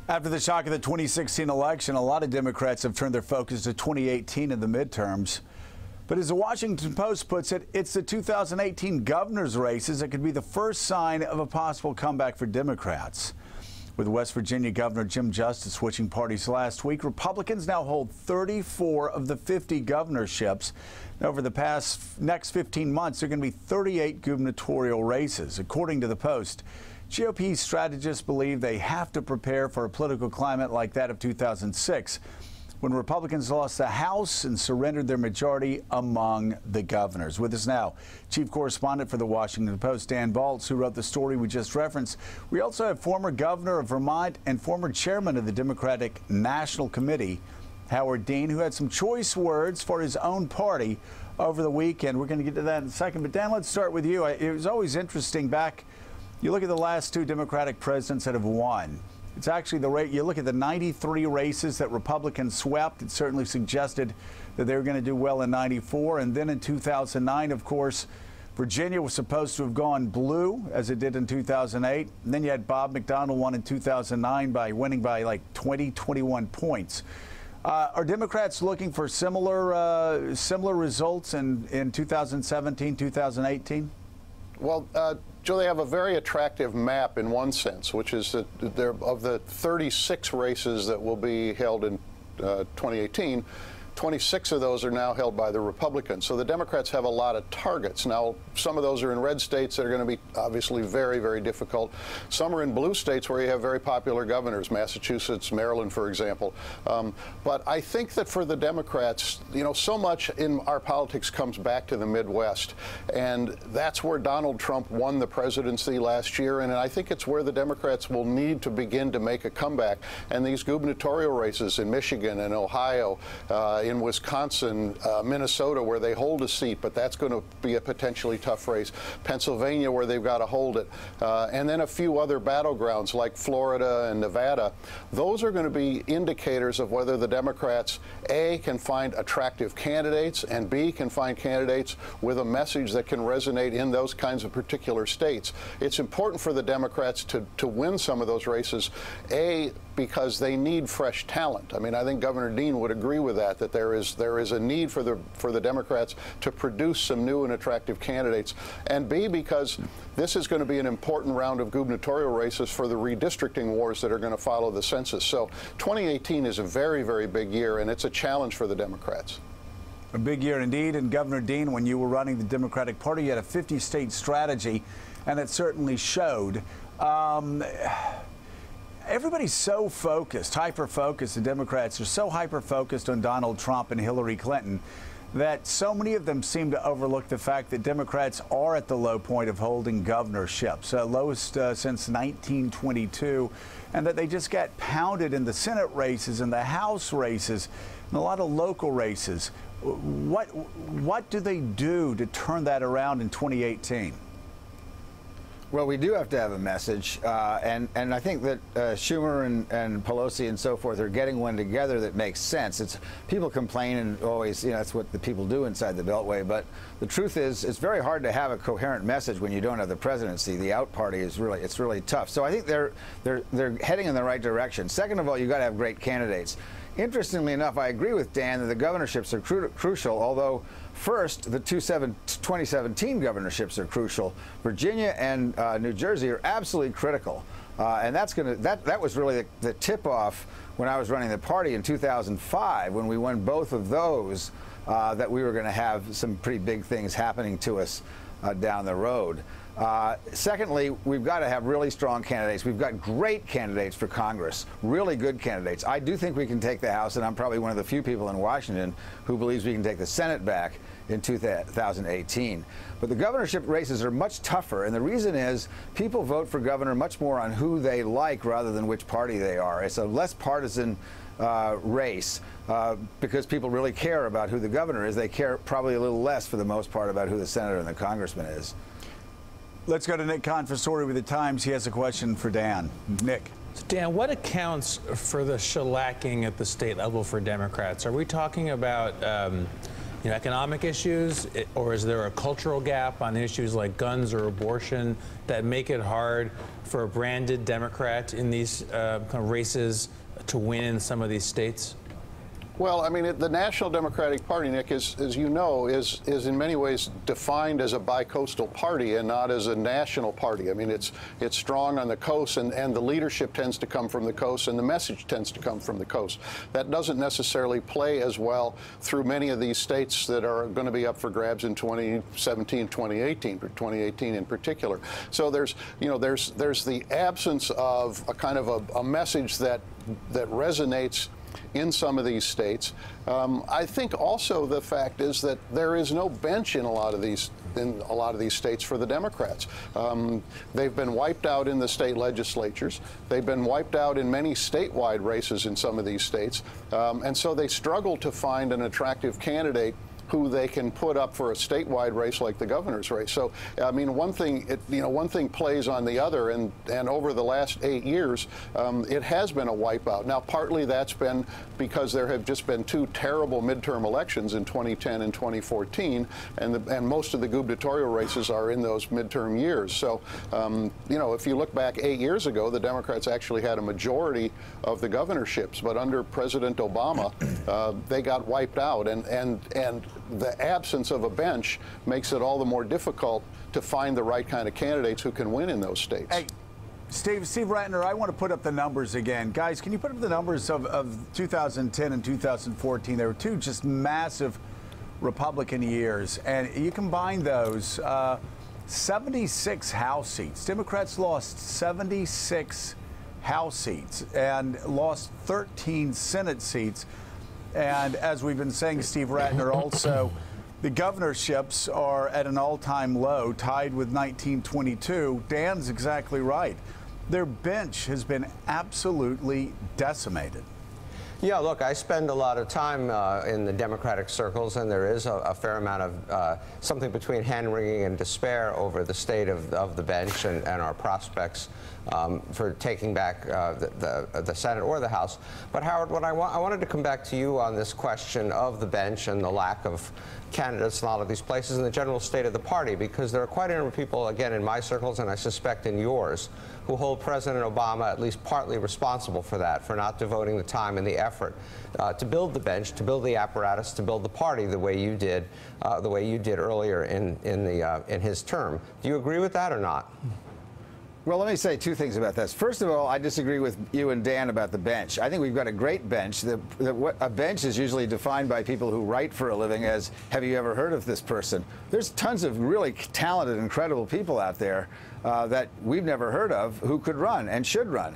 After the shock of the 2016 election, a lot of Democrats have turned their focus to 2018 and the midterms. But as the Washington Post puts it, it's the 2018 governor's races that could be the first sign of a possible comeback for Democrats. With West Virginia Governor Jim Justice switching parties last week, Republicans now hold 34 of the 50 governorships. And over the next 15 months, there are going to be 38 gubernatorial races. According to the Post, GOP strategists believe they have to prepare for a political climate like that of 2006, when Republicans lost the House and surrendered their majority among the governors. With us now, chief correspondent for the Washington Post, Dan Balz, who wrote the story we just referenced. We also have former governor of Vermont and former chairman of the Democratic National Committee, Howard Dean, who had some choice words for his own party over the weekend. We're going to get to that in a second. But Dan, let's start with you. It was always interesting you look at the last two Democratic presidents that have won. It's actually the rate. You look at the 93 races that Republicans swept. It certainly suggested that they were going to do well in 94. And then in 2009, of course, Virginia was supposed to have gone blue, as it did in 2008. And then you had Bob McDonnell won in 2009 by winning by like 21 points. Are Democrats looking for similar results in 2017, 2018? Well, Joe, they have a very attractive map in one sense, which is that of the 36 races that will be held in 2018, 26 of those are now held by the Republicans. So the Democrats have a lot of targets. Now, some of those are in red states that are going to be obviously very, very difficult. Some are in blue states where you have very popular governors, Massachusetts, Maryland, for example. But I think that for the Democrats, so much in our politics comes back to the Midwest. And that's where Donald Trump won the presidency last year. And I think it's where the Democrats will need to begin to make a comeback. And these gubernatorial races in Michigan and Ohio, in Wisconsin, Minnesota, where they hold a seat, but that's going to be a potentially tough race. Pennsylvania, where they've got to hold it. And then a few other battlegrounds like Florida and Nevada. Those are going to be indicators of whether the Democrats, A, can find attractive candidates, and B, can find candidates with a message that can resonate in those kinds of particular states. It's important for the Democrats to win some of those races, A, because they need fresh talent. I mean, I think Governor Dean would agree with that there is a need for the Democrats to produce some new and attractive candidates, and B, because this is going to be an important round of gubernatorial races for the redistricting wars that are going to follow the census. So 2018 is a very, very big year, and it's a challenge for the Democrats. A big year indeed. And Governor Dean, when you were running the Democratic Party, you had a 50-state strategy, and it certainly showed. Everybody's so focused, hyper-focused, the Democrats are so hyper-focused on Donald Trump and Hillary Clinton that so many of them seem to overlook the fact that Democrats are at the low point of holding governorships, lowest since 1922, and that they just got pounded in the Senate races and the House races and a lot of local races. What do they do to turn that around in 2018? Well, we do have to have a message, and I think that Schumer and Pelosi and so forth are getting one together that makes sense. It's people complain and always, that's what the people do inside the Beltway. But the truth is, it's very hard to have a coherent message when you don't have the presidency. The out party is really tough. So I think they're heading in the right direction. Second of all, you've got to have great candidates. Interestingly enough, I agree with Dan that the governorships are crucial, although first, the 2017 governorships are crucial. Virginia and New Jersey are absolutely critical. And that was really the tip-off when I was running the party in 2005, when we won both of those, that we were going to have some pretty big things happening to us down the road. Secondly, we've got to have really strong candidates. We've got great candidates for Congress, really good candidates. I do think we can take the House, and I'm probably one of the few people in Washington who believes we can take the Senate back in 2018. But the governorship races are much tougher, and the reason is people vote for governor much more on who they like rather than which party they are. It's a less partisan race because people really care about who the governor is. They care probably a little less, for the most part, about who the senator and the congressman is. Let's go to Nick Confistory with the Times. He has a question for Dan. Nick. Dan, what accounts for the shellacking at the state level for Democrats? Are we talking about economic issues, or is there a cultural gap on issues like guns or abortion that make it hard for a branded Democrat in these kind of races to win in some of these states? Well, I mean, the National Democratic Party, Nick, as you know, is in many ways defined as a bicoastal party and not as a national party. I mean, it's strong on the coast, and the leadership tends to come from the coast, and the message tends to come from the coast. That doesn't necessarily play as well through many of these states that are going to be up for grabs in 2017, 2018, or 2018 in particular. So there's the absence of a kind of a message that resonates in some of these states. I think also the fact is that there is no bench in a lot of these states for the Democrats. They've been wiped out in the state legislatures. They've been wiped out in many statewide races in some of these states, and so they struggle to find an attractive candidate who they can put up for a statewide race like the governor's race. So, I mean, one thing plays on the other, and over the last 8 years, it has been a wipeout. Now, partly that's been because there have just been two terrible midterm elections in 2010 and 2014, and most of the gubernatorial races are in those midterm years. So, if you look back 8 years ago, the Democrats actually had a majority of the governorships, but under President Obama, they got wiped out, and the absence of a bench makes it all the more difficult to find the right kind of candidates who can win in those states. Hey, Steve Rattner, I want to put up the numbers again. Guys, can you put up the numbers of 2010 and 2014? There were two just massive Republican years, and you combine those, 76 House seats. Democrats lost 76 House seats and lost 13 Senate seats. And as we've been saying, Steve Rattner, also, the governorships are at an all-time low, tied with 1922. Dan's exactly right. Their bench has been absolutely decimated. Yeah, look, I spend a lot of time in the Democratic circles, and there is a fair amount of something between hand-wringing and despair over the state of the bench and our prospects for taking back the Senate or the House. But Howard, I wanted to come back to you on this question of the bench and the lack of candidates in a lot of these places and the general state of the party, because there are quite a number of people, again, in my circles, and I suspect in yours, who hold President Obama at least partly responsible for that, for not devoting the time and the effort to build the bench, to build the apparatus, to build the party the way you did earlier in his term. Do you agree with that or not? Well, let me say two things about this. First of all, I disagree with you and Dan about the bench. I think we've got a great bench. A bench is usually defined by people who write for a living as, have you ever heard of this person? There's tons of really talented, incredible people out there that we've never heard of who could run and should run.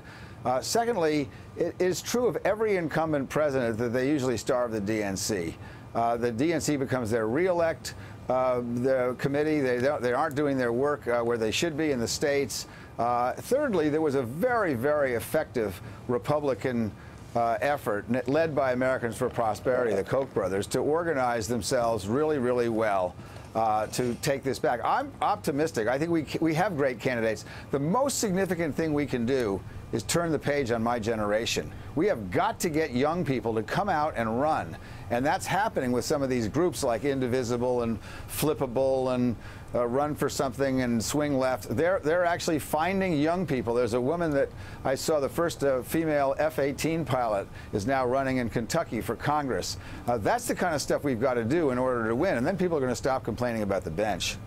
Secondly, it is true of every incumbent president that they usually starve the DNC. The DNC becomes their reelect. The committee, they aren't doing their work where they should be in the states. Thirdly, there was a very, very effective Republican effort led by Americans for Prosperity, the Koch brothers, to organize themselves really, really well to take this back. I'm optimistic. I think we have great candidates. The most significant thing we can do is turn the page on my generation. We have got to get young people to come out and run. And that's happening with some of these groups like Indivisible and Flippable and Run for Something and Swing Left. They're actually finding young people. There's a woman that I saw, the first female F-18 pilot, is now running in Kentucky for Congress. That's the kind of stuff we've got to do in order to win. And then people are going to stop complaining about the bench.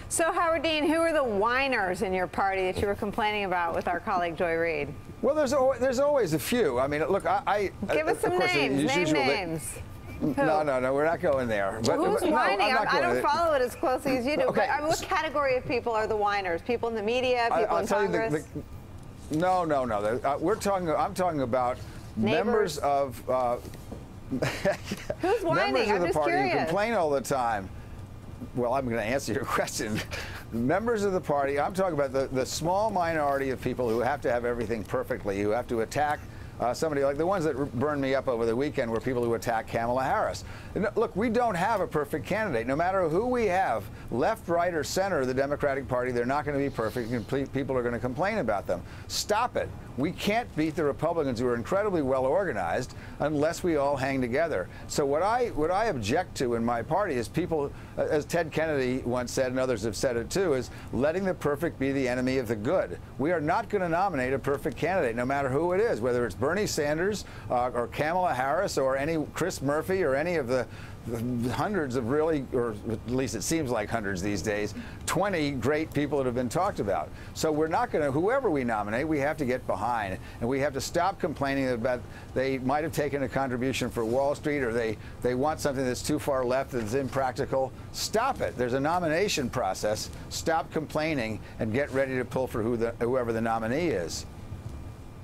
So, Howard Dean, who are the whiners in your party that you were complaining about with our colleague Joy Reid? Well, there's always a few. I mean, look, give us some names. Name names. No, we're not going there. Well, who's whining? I don't follow it as closely as you do. Okay. But what category of people are the whiners? People in the media? People in Congress? No. I'm talking about members of. Who's whining? Members of the party curious. who complain all the time. Well, I'm going to answer your question. Members of the party, I'm talking about the small minority of people who have to have everything perfectly, who have to attack somebody like the ones that burned me up over the weekend were people who attacked Kamala Harris. Look, we don't have a perfect candidate. No matter who we have, left, right, or center of the Democratic Party, they're not going to be perfect, and people are going to complain about them. Stop it. We can't beat the Republicans, who are incredibly well organized, unless we all hang together. So what I object to in my party is people, as Ted Kennedy once said, and others have said it too, is letting the perfect be the enemy of the good. We are not going to nominate a perfect candidate, no matter who it is, whether it's Bernie Sanders or Kamala Harris or any Chris Murphy or any of the hundreds of really, or at least it seems like hundreds these days, 20 great people that have been talked about. So we're not going to, whoever we nominate, we have to get behind, and we have to stop complaining about they might have taken a contribution for Wall Street, or they want something that's too far left, that's impractical. Stop it. There's a nomination process. Stop complaining and get ready to pull for whoever the nominee is.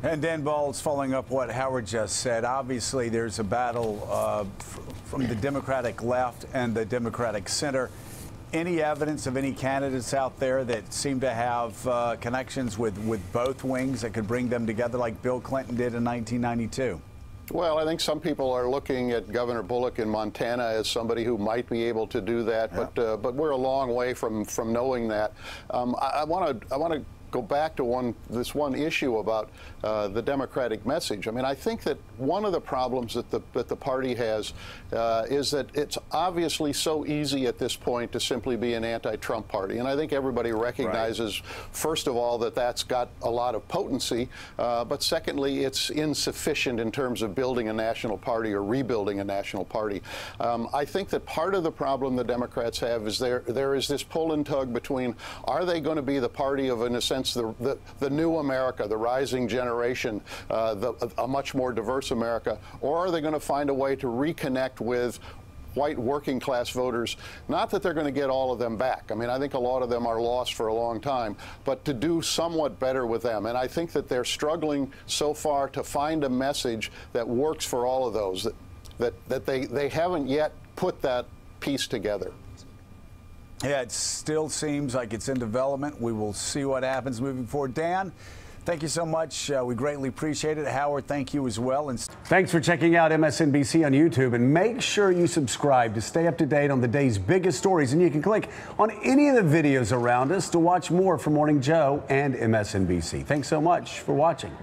And Dan Balz, following up what Howard just said, obviously there's a battle from the Democratic left and the Democratic center. Any evidence of any candidates out there that seem to have connections with both wings that could bring them together like Bill Clinton did in 1992? Well, I think some people are looking at Governor Bullock in Montana as somebody who might be able to do that, yeah. But we're a long way from knowing that. I want to go back to this one issue about the Democratic message. I mean, I think that one of the problems that the party has is that it's obviously so easy at this point to simply be an anti-Trump party, and I think everybody recognizes, right, first of all, that that's got a lot of potency, but secondly, it's insufficient in terms of building a national party or rebuilding a national party. I think that part of the problem the Democrats have is there is this pull and tug between, are they going to be the party of, in a sense, the new America, the rising generation, a much more diverse America, or are they going to find a way to reconnect with white working class voters? Not that they're going to get all of them back. I mean, I think a lot of them are lost for a long time, but to do somewhat better with them. And I think that they're struggling so far to find a message that works for all of those, that they haven't yet put that piece together. Yeah, it still seems like it's in development. We will see what happens moving forward. Dan, thank you so much. We greatly appreciate it. Howard, thank you as well. And thanks for checking out MSNBC on YouTube. And make sure you subscribe to stay up to date on the day's biggest stories. And you can click on any of the videos around us to watch more from Morning Joe and MSNBC. Thanks so much for watching.